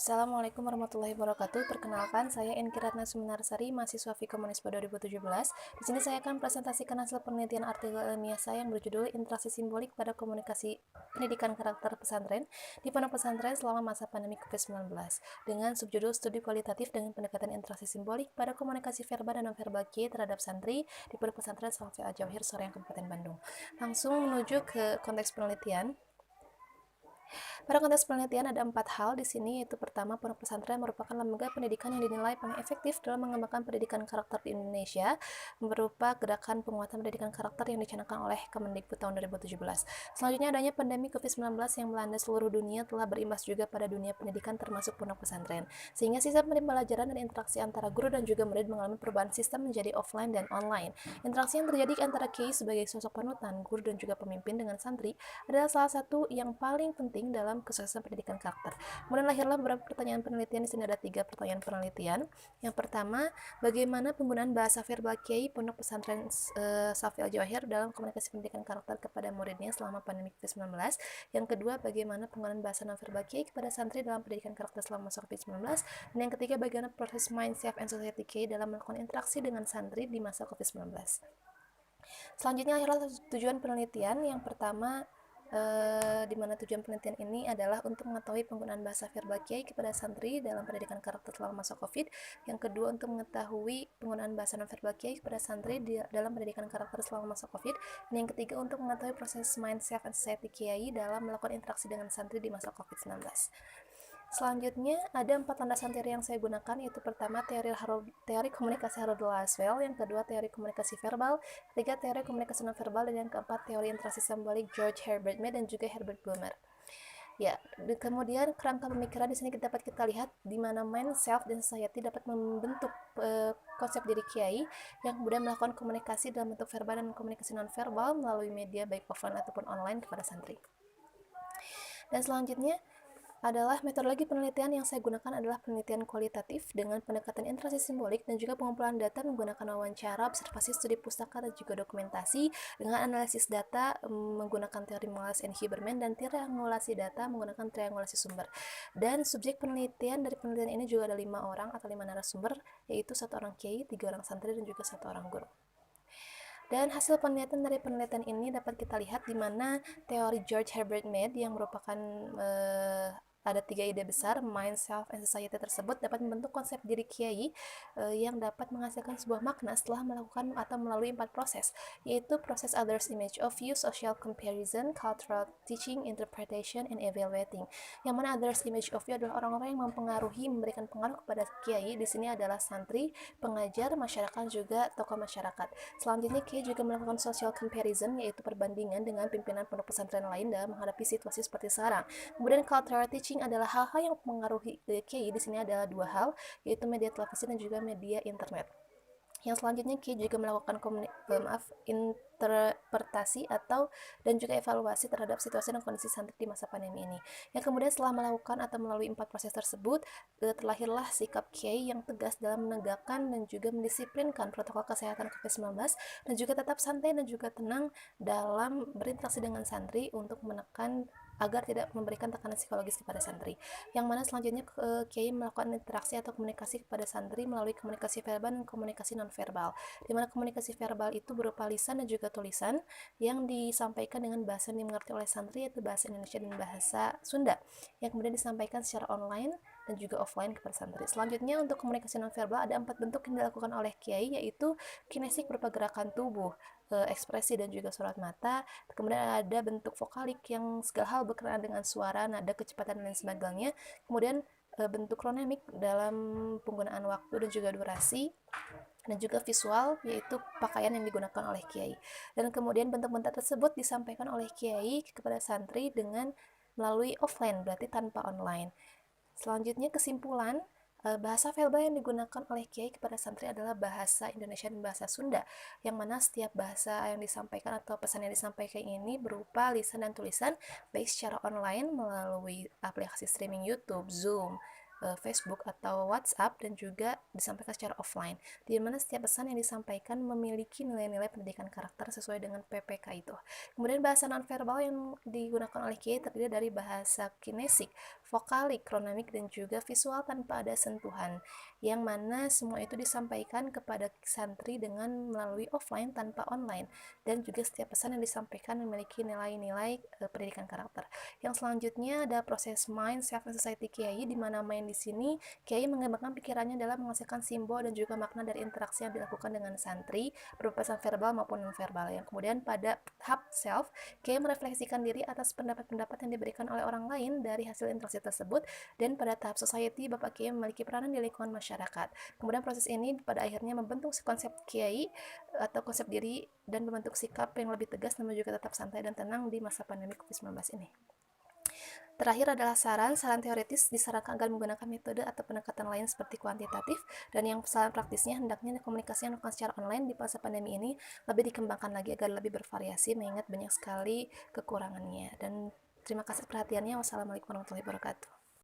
Assalamualaikum warahmatullahi wabarakatuh. Perkenalkan, saya Enki Ratna Suminarsari, mahasiswa Fikomunisba 2017. Di sini saya akan presentasikan hasil penelitian artikel ilmiah saya yang berjudul Interaksi Simbolik pada Komunikasi Pendidikan Karakter Pesantren di Pondok Pesantren selama masa pandemi COVID-19 dengan subjudul Studi Kualitatif dengan Pendekatan Interaksi Simbolik pada Komunikasi Verbal dan Nonverbal Kiai terhadap santri di Pondok Pesantren Salafiyah Al-Jawahir Soreang Kabupaten Bandung. Langsung menuju ke konteks penelitian. Pada konteks penelitian ada 4 hal di sini, yaitu pertama, pondok pesantren merupakan lembaga pendidikan yang dinilai paling efektif dalam mengembangkan pendidikan karakter di Indonesia, berupa gerakan penguatan pendidikan karakter yang dicanangkan oleh Kemendikbud tahun 2017. Selanjutnya, adanya pandemi COVID-19 yang melanda seluruh dunia telah berimbas juga pada dunia pendidikan termasuk pondok pesantren, sehingga sistem pembelajaran dan interaksi antara guru dan juga murid mengalami perubahan sistem menjadi offline dan online. Interaksi yang terjadi antara kiai sebagai sosok panutan, guru dan juga pemimpin dengan santri adalah salah satu yang paling penting dalam kesuksesan pendidikan karakter. Kemudian lahirlah beberapa pertanyaan penelitian. Di sini ada 3 pertanyaan penelitian. Yang pertama, bagaimana penggunaan bahasa verbal kiai pondok pesantren Salafiyah Al-Jawahir dalam komunikasi pendidikan karakter kepada muridnya selama pandemi COVID-19. Yang kedua, bagaimana penggunaan bahasa nonverbal kiai kepada santri dalam pendidikan karakter selama masa COVID-19. Dan yang ketiga, bagaimana proses Mind, Self, and Society kiai dalam melakukan interaksi dengan santri di masa COVID-19. Selanjutnya lahirlah tujuan penelitian. Yang pertama, di mana tujuan penelitian ini adalah untuk mengetahui penggunaan bahasa verbal kiai kepada santri dalam pendidikan karakter selama masa COVID. Yang kedua, untuk mengetahui penggunaan bahasa nonverbal kiai kepada santri dalam pendidikan karakter selama masa COVID. Dan yang ketiga, untuk mengetahui proses Mind, Self, and Society kiai dalam melakukan interaksi dengan santri di masa COVID-19. Selanjutnya, ada 4 landasan teori yang saya gunakan, yaitu pertama, teori komunikasi Harold Laswell, yang kedua, teori komunikasi verbal, ketiga, teori komunikasi nonverbal, dan yang keempat, teori interaksi simbolik George Herbert Mead dan juga Herbert Blumer. Ya, kemudian kerangka pemikiran di sini dapat kita lihat di mana Mind, Self, dan Society dapat membentuk konsep diri kiai yang kemudian melakukan komunikasi dalam bentuk verbal dan komunikasi nonverbal melalui media baik offline ataupun online kepada santri. Dan selanjutnya adalah metodologi penelitian yang saya gunakan adalah penelitian kualitatif dengan pendekatan interaksi simbolik dan juga pengumpulan data menggunakan wawancara, observasi, studi pustaka, dan juga dokumentasi dengan analisis data menggunakan teori Wallace and Huberman dan triangulasi data menggunakan triangulasi sumber. Dan subjek penelitian dari penelitian ini juga ada 5 orang atau 5 narasumber, yaitu 1 orang kiai, 3 orang santri, dan juga 1 orang guru. Dan hasil penelitian dari penelitian ini dapat kita lihat di mana teori George Herbert Mead yang merupakan ada 3 ide besar, Mind, Self, and Society tersebut dapat membentuk konsep diri kiai yang dapat menghasilkan sebuah makna setelah melakukan atau melalui 4 proses, yaitu proses others image of you, social comparison, cultural teaching, interpretation, and evaluating. Yang mana others image of you adalah orang-orang yang mempengaruhi, memberikan pengaruh kepada kiai. Di sini adalah santri, pengajar, masyarakat, juga tokoh masyarakat. Selanjutnya, kiai juga melakukan social comparison, yaitu perbandingan dengan pimpinan pondok pesantren lain dalam menghadapi situasi seperti sekarang. Kemudian cultural teaching adalah hal-hal yang mempengaruhi kiai. Di sini adalah 2 hal, yaitu media televisi dan juga media internet. Yang selanjutnya, kiai juga melakukan interpretasi dan juga evaluasi terhadap situasi dan kondisi santri di masa pandemi ini. Yang kemudian setelah melakukan atau melalui 4 proses tersebut, terlahirlah sikap kiai yang tegas dalam menegakkan dan juga mendisiplinkan protokol kesehatan COVID-19 dan juga tetap santai dan juga tenang dalam berinteraksi dengan santri untuk menekan agar tidak memberikan tekanan psikologis kepada santri. Yang mana selanjutnya kiai melakukan interaksi atau komunikasi kepada santri melalui komunikasi verbal dan komunikasi nonverbal. Di mana komunikasi verbal itu berupa lisan dan juga tulisan yang disampaikan dengan bahasa yang dimengerti oleh santri, yaitu bahasa Indonesia dan bahasa Sunda, yang kemudian disampaikan secara online dan juga offline kepada santri. Selanjutnya, untuk komunikasi nonverbal ada 4 bentuk yang dilakukan oleh kiai, yaitu kinesik berupa gerakan tubuh, ekspresi, dan juga sorot mata. Kemudian ada bentuk vokalik yang segala hal berkenaan dengan suara, nada, kecepatan, dan lain sebagainya. Kemudian bentuk kronemik dalam penggunaan waktu dan juga durasi, dan juga visual, yaitu pakaian yang digunakan oleh kiai. Dan kemudian bentuk-bentuk tersebut disampaikan oleh kiai kepada santri dengan melalui offline, berarti tanpa online. Selanjutnya, kesimpulan Bahasa verbal yang digunakan oleh kiai kepada santri adalah bahasa Indonesia dan bahasa Sunda, yang mana setiap bahasa yang disampaikan atau pesan yang disampaikan ini berupa lisan dan tulisan, baik secara online melalui aplikasi streaming YouTube, Zoom, Facebook atau WhatsApp, dan juga disampaikan secara offline, di mana setiap pesan yang disampaikan memiliki nilai-nilai pendidikan karakter sesuai dengan PPK itu. Kemudian bahasa nonverbal yang digunakan oleh kiai terdiri dari bahasa kinesik, vokalik, kronomik, dan juga visual tanpa ada sentuhan, yang mana semua itu disampaikan kepada santri dengan melalui offline tanpa online, dan juga setiap pesan yang disampaikan memiliki nilai-nilai pendidikan karakter. Yang selanjutnya ada proses mind, self, and society kiai, di mana mind di sini kiai mengembangkan pikirannya dalam menghasilkan simbol dan juga makna dari interaksi yang dilakukan dengan santri, berupa pesan verbal maupun non-verbal. Yang kemudian pada tahap self, kiai merefleksikan diri atas pendapat-pendapat yang diberikan oleh orang lain dari hasil interaksi tersebut, dan pada tahap society, Bapak Kiai memiliki peranan di lingkungan masyarakat. Kemudian proses ini pada akhirnya membentuk konsep Kiai atau konsep diri dan membentuk sikap yang lebih tegas namun juga tetap santai dan tenang di masa pandemi COVID-19 ini. Terakhir adalah saran teoritis disarankan agar menggunakan metode atau pendekatan lain seperti kuantitatif, dan yang saran praktisnya hendaknya komunikasi yang dilakukan secara online di masa pandemi ini lebih dikembangkan lagi agar lebih bervariasi mengingat banyak sekali kekurangannya. Dan terima kasih perhatiannya. Wassalamualaikum warahmatullahi wabarakatuh.